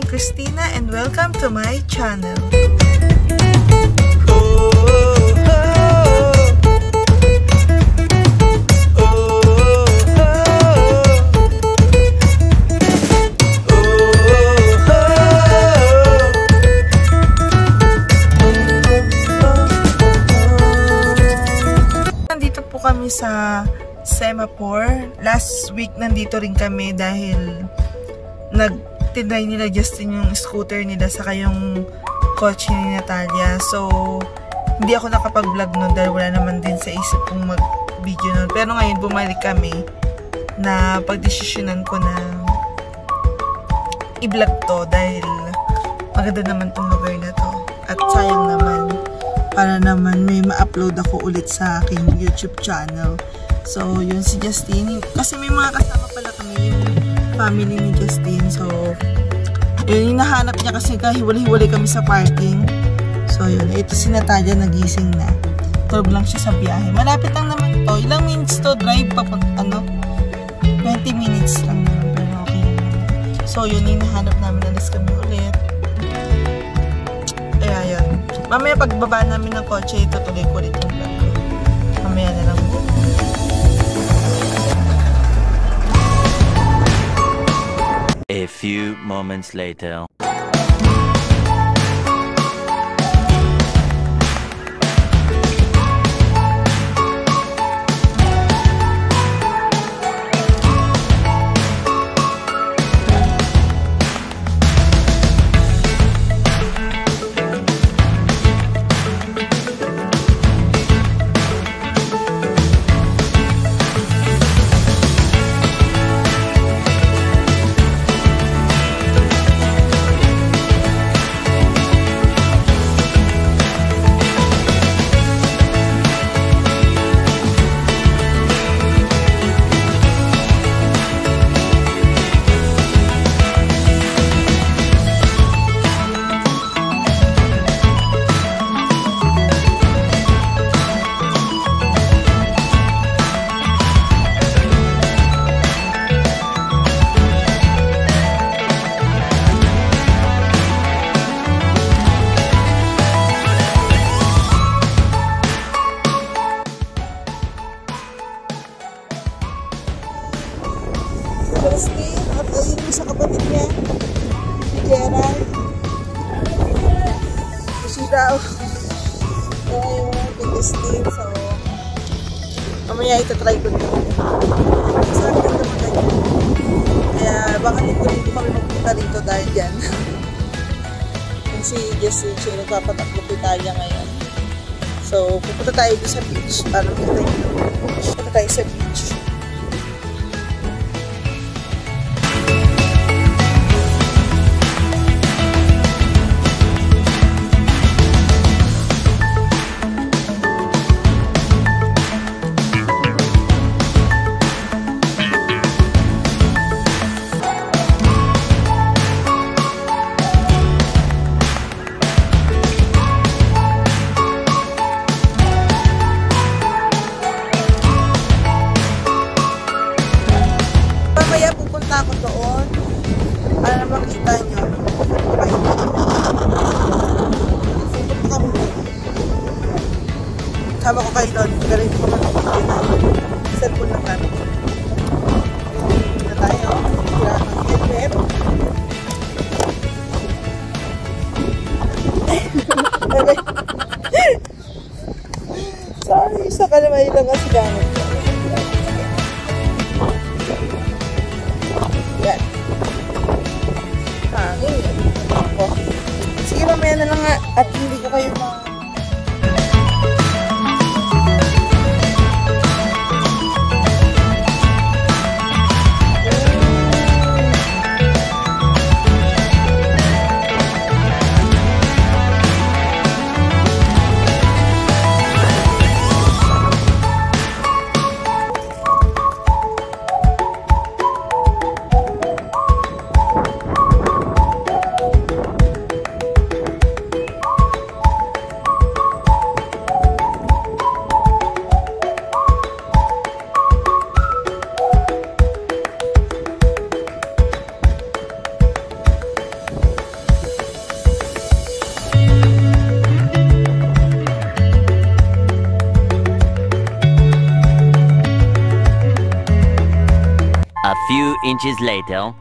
Christina and welcome to my channel. Nandito po kami sa Semaphore. Last week nandito rin kami dahil tinry nila Justin yung scooter nila saka yung kotse ni Natalia. So, hindi ako nakapag-vlog nun dahil wala naman din sa isip kong mag-video nun. Pero ngayon, bumalik kami na pagdesisyonan ko na i-vlog to dahil maganda naman tong lugar na to. At sayang naman, para naman may ma-upload ako ulit sa aking YouTube channel. So, yun si Justin. Kasi may mga kasama pala kami yung family ni Justin. So, yun, hinahanap niya kasi kahiwalay-hiwalay kami sa parking. So, yun. Ito si Natalia, nagising na. Tulog lang siya sa biyahe. Malapit lang naman to. Ilang minutes to drive pa 20 minutes lang naman. Pero okay naman. So, yun, hinahanap namin. Alis kami ulit. Kaya, yun. Mamaya pagbaba namin ng kotse, tutuloy ko ulit yung vlog ko. Mamaya na lang. A few moments later. At ayun yung sa kapatid niya, si Gerald. Kasi daw, ito yung biggest team. So, mamaya itatry ko nito. Sa akin naman ganyan. Kaya baka dito kami magpunta dito dahil dyan. Yung si Jessie, siya nagpapatakbo ko Italia ngayon. So, pupunta tayo dito sa beach para makita nyo. Pupunta tayo sa beach. Kaya pupunta ako doon para makita nyo. Sama ko kayo doon. Pero hindi ko makikita na cellphone lang namin. Na tayo. Helmet. Sorry, sa kalamay lang kasi gamit ko. Yan. Hangin. Oh. Sige, mamaya na lang nga. At hindi ko kayo few inches later.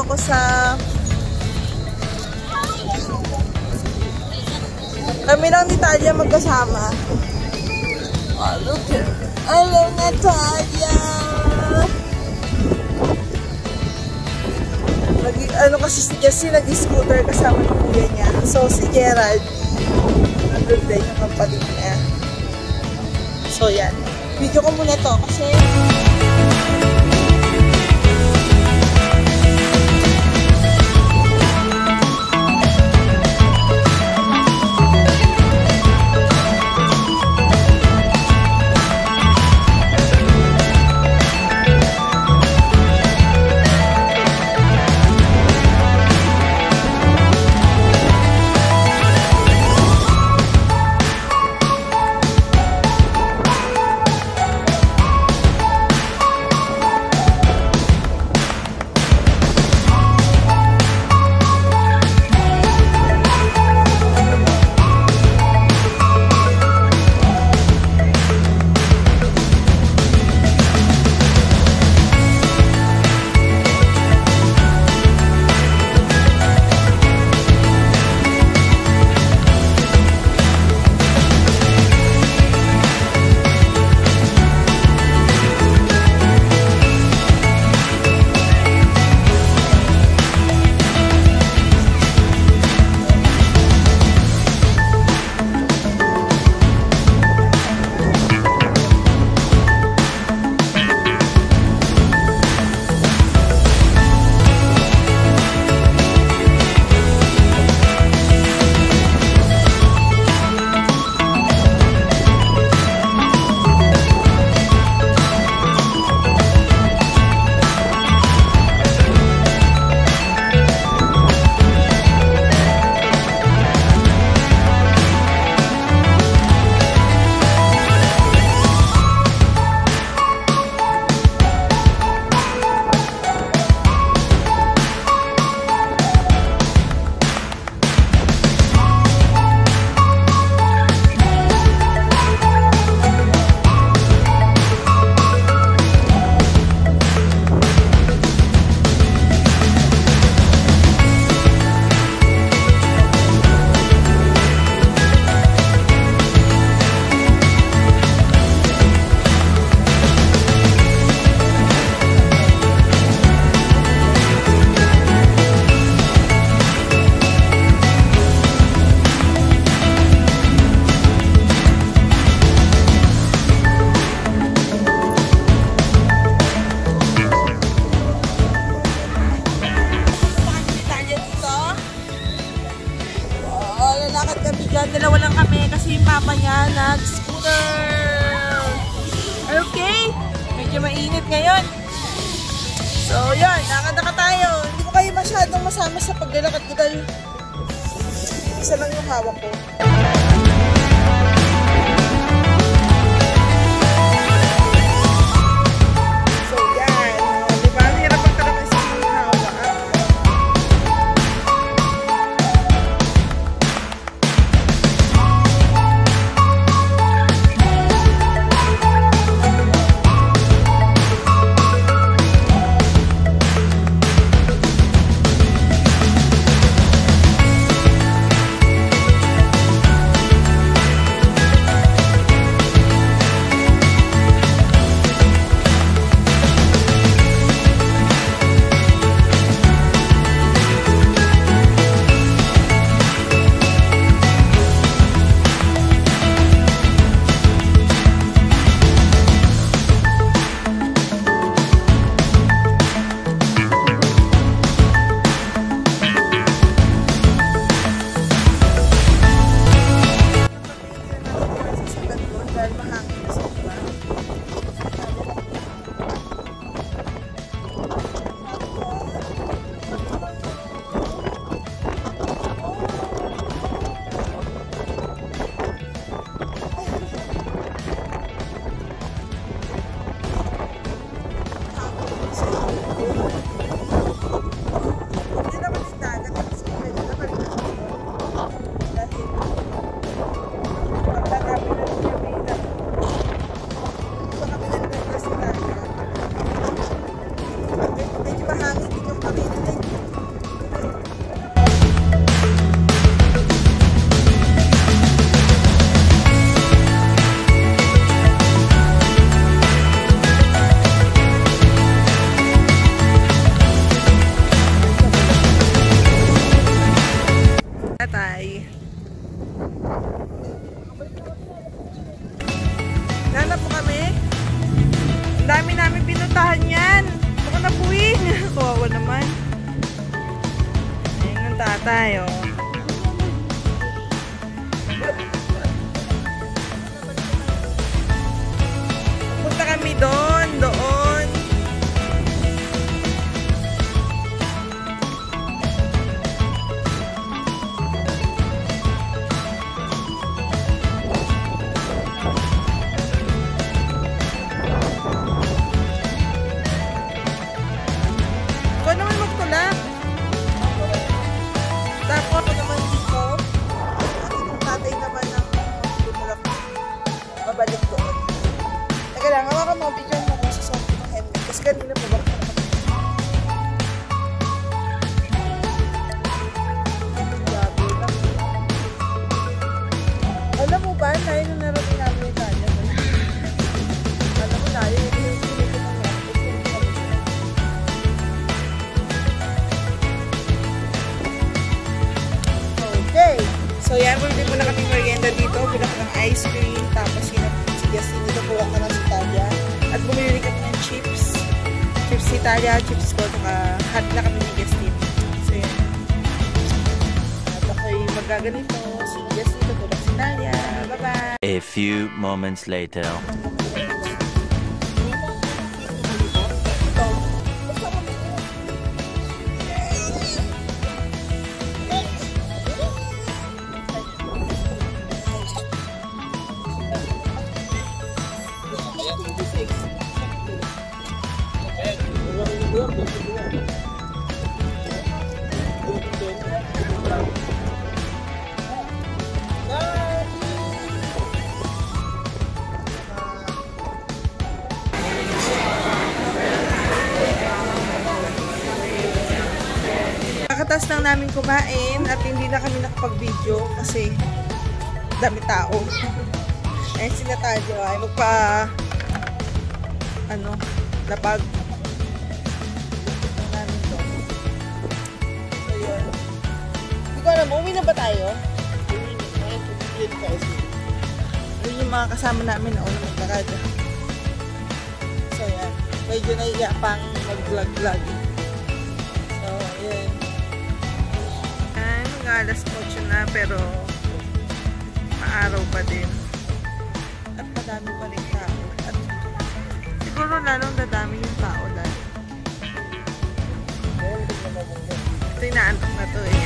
Ako sa kami lang ni Talia magkasama. Oh, look at hello Natalia. Ano kasi si Jessie nag-scooter kasama ng kuya niya. So si Gerald nandun din yung kapalit niya. So yan, video ko muna to kasi dalawa lang kami kasi yung papa niya nag-scooter. Okay? Medyo mainit ngayon. So, yun. Lakad-lakad tayo. Hindi ko kayo masyadong masama sa paglalakad ko dahil isa lang yung hawak ko. Justin. Pagtatapin na rin kami na. Ito kami nagtaglas sa Italia. Medyo mahangin dito kami nilay. Nanap mo kami? Ang dami namin pinuntahan yan. Baka na buwing. Kawawa naman. Ayun ang tatay, oh. Punta kami doon. Tapos naman dito, at yung tatay naman ng tumulak babalik doon. Teka lang, hawakan mo, bigyan mo ko sa soft ng helmet. Kasi kanina pa ba? Alam mo ba, tayo na narating namin yung Italia. Alam mo tayo, yung so yan, bumili muna kami merienda dito. Bilang ng ice cream. Tapos si Justin dito po ako ng Italia. At bumili kami ng chips. Chips Italia, chips ko. Saka hot na kami ni Justin. So yan. At ako'y magaganito. Si Justin dito po ng Italia. Bye-bye! A few moments later. Pagkatapos lang namin kumain at hindi na kami nakapag-video kasi dami tao. Ayun si Natalia ay lapag namin to. So yun. Hindi ko alam, uwi na ba tayo? Yun yung mga kasama namin na unang maglakad. So yan. Medyo naiiyak pang mag-vlog-vlog. So yun. Alas 8 na pero maaraw pa din at madami pa rin tao at siguro lalong dadami yung tao lalo. Ito yung naantok na to eh.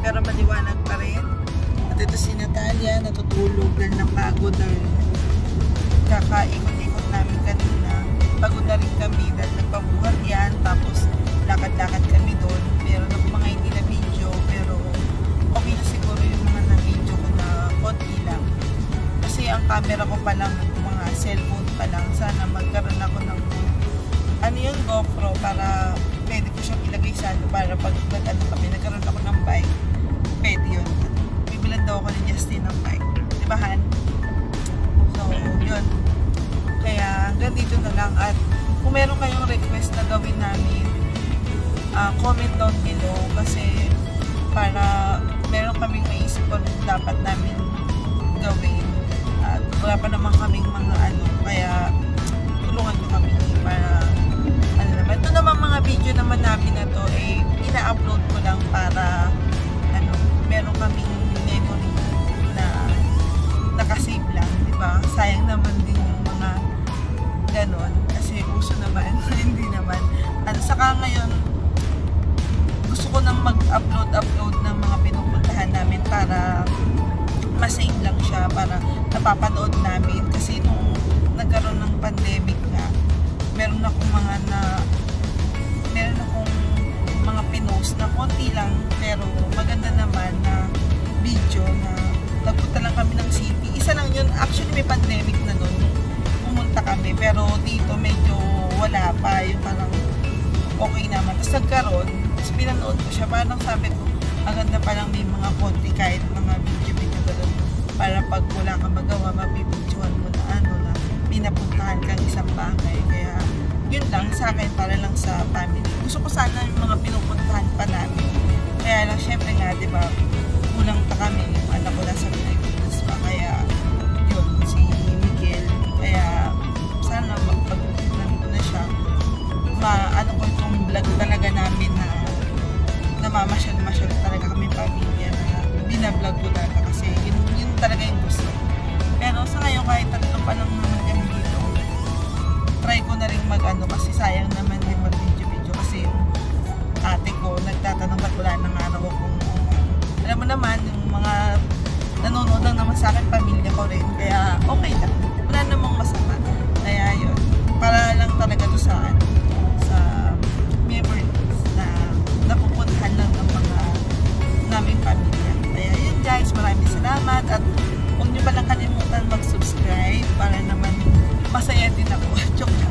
Pero maliwanag pa rin. At ito si Natalia, natutulog dahil napagod dahil kakaikot-ikot namin kanina. Pagod na rin kami dahil nagpabuhat yan. Tapos lakad-lakad kami doon. Meron ako mga hindi na video pero okay na siguro yung mga na-video ko na konti lang. Kasi ang camera ko pa lang, mga cellphone pa lang. Sana magkaroon ako ng GoPro para pwede ko siyang ilagay sa para pag nagkaroon ako ng bike. Pwede yun. Bibilan daw ako ni Justin ng bike. Diba, Han? So, yun. Kaya, hanggang dito na lang. At kung meron kayong request na gawin namin, comment down below. Kasi, para meron kaming maisip ko dapat namin gawin. At wala pa naman kaming mga kaya tulungan seryoso naman. Hindi naman. At saka ngayon, gusto ko nang mag-upload ng mga pinupuntahan namin para masave lang siya, para napapanood namin. Kasi nung nagkaroon ng pandemic nga, meron akong mga pinost na konti lang, pero maganda naman na video na nagpunta lang kami ng city. Isa lang yun, actually may pandemic na nun nung pumunta kami, pero dito medyo wala pa, yung parang okay naman. Tapos nagkaroon, tapos pinanood ko siya, parang sabi ko, maganda palang may mga konti kahit mga video gano'n, para pag wala kang magawa, mabibidyohan mo na na pinapuntahan kang isang bagay. Kaya yun lang sa akin, para lang sa family. Gusto ko sana yung mga pinupuntahan pa namin. Kaya lang syempre nga, di ba, kulang pa kami, yung anak ko nasa Pilipinas pa. Kaya yun, si Miguel. Kaya sana pag nandito na siya, maano ko itong vlog talaga namin na namamasyal talaga kami pamilya, na binablog ko talaga kasi yun talaga yung gusto. Pero sa ngayon, kahit tatlo pa lang naman kami dito, try ko na rin kasi sayang naman din mag-video kasi yung ate ko nagtatanong ba't wala nang araw kung alam mo naman, yung mga nanonood lang naman sa akin, pamilya ko rin, kaya okay lang, wala namang masama. Kaya yun, para lang talaga to sa memories na napupuntahan lang ng mga naming pamilya. Kaya yun guys, maraming salamat, at huwag nyo palang kalimutan mag-subscribe para naman masaya din ako. Joke.